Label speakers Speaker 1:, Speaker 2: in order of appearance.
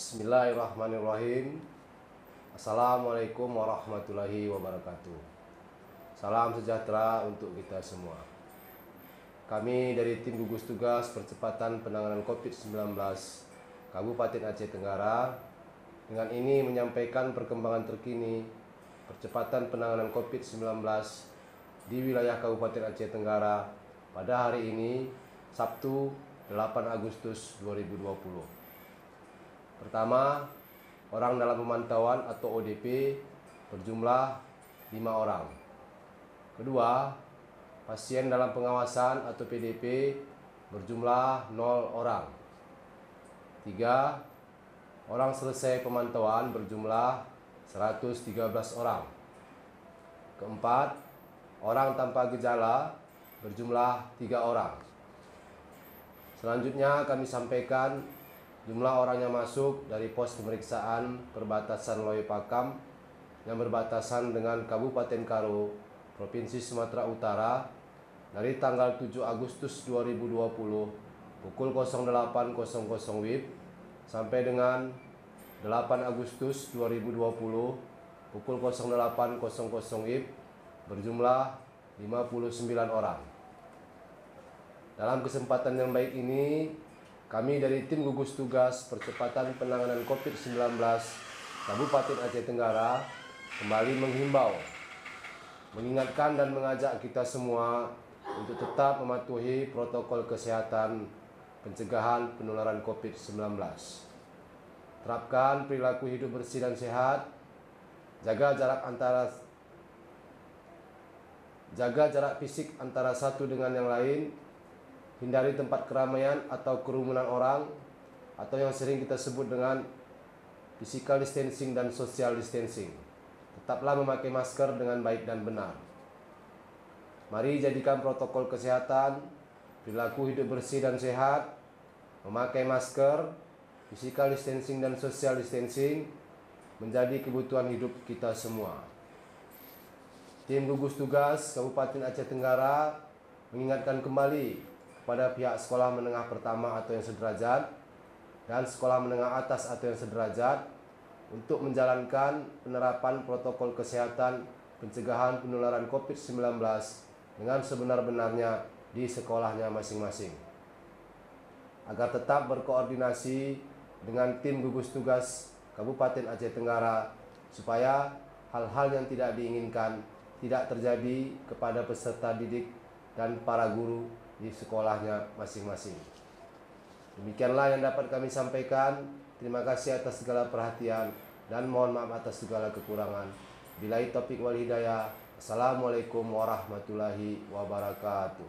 Speaker 1: Bismillahirrahmanirrahim. Assalamualaikum warahmatullahi wabarakatuh. Salam sejahtera untuk kita semua. Kami dari tim gugus tugas percepatan penanganan COVID-19 Kabupaten Aceh Tenggara dengan ini menyampaikan perkembangan terkini percepatan penanganan COVID-19 di wilayah Kabupaten Aceh Tenggara pada hari ini, Sabtu 8 Agustus 2020. Pertama, orang dalam pemantauan atau ODP berjumlah 5 orang. Kedua, pasien dalam pengawasan atau PDP berjumlah 0 orang. 3, orang selesai pemantauan berjumlah 113 orang. Keempat, orang tanpa gejala berjumlah 3 orang. Selanjutnya kami sampaikan jumlah orang yang masuk dari pos pemeriksaan perbatasan Loyo Pakam yang berbatasan dengan Kabupaten Karo, Provinsi Sumatera Utara dari tanggal 7 Agustus 2020 pukul 08.00 WIB sampai dengan 8 Agustus 2020 pukul 08.00 WIB berjumlah 59 orang. Dalam kesempatan yang baik ini, kami dari tim gugus tugas percepatan penanganan COVID-19 Kabupaten Aceh Tenggara kembali menghimbau, mengingatkan dan mengajak kita semua untuk tetap mematuhi protokol kesehatan pencegahan penularan COVID-19. Terapkan perilaku hidup bersih dan sehat, jaga jarak fisik antara satu dengan yang lain, hindari tempat keramaian atau kerumunan orang atau yang sering kita sebut dengan physical distancing dan social distancing. Tetaplah memakai masker dengan baik dan benar. Mari jadikan protokol kesehatan, perilaku hidup bersih dan sehat, memakai masker, physical distancing dan social distancing menjadi kebutuhan hidup kita semua. Tim gugus tugas Kabupaten Aceh Tenggara mengingatkan kembali kepada pihak sekolah menengah pertama atau yang sederajat dan sekolah menengah atas atau yang sederajat untuk menjalankan penerapan protokol kesehatan pencegahan penularan COVID-19 dengan sebenar-benarnya di sekolahnya masing-masing. Agar tetap berkoordinasi dengan tim gugus tugas Kabupaten Aceh Tenggara supaya hal-hal yang tidak diinginkan tidak terjadi kepada peserta didik dan para guru di sekolahnya masing-masing. Demikianlah yang dapat kami sampaikan. Terima kasih atas segala perhatian dan mohon maaf atas segala kekurangan. Billahi taufiq wal hidayah. Assalamualaikum warahmatullahi wabarakatuh.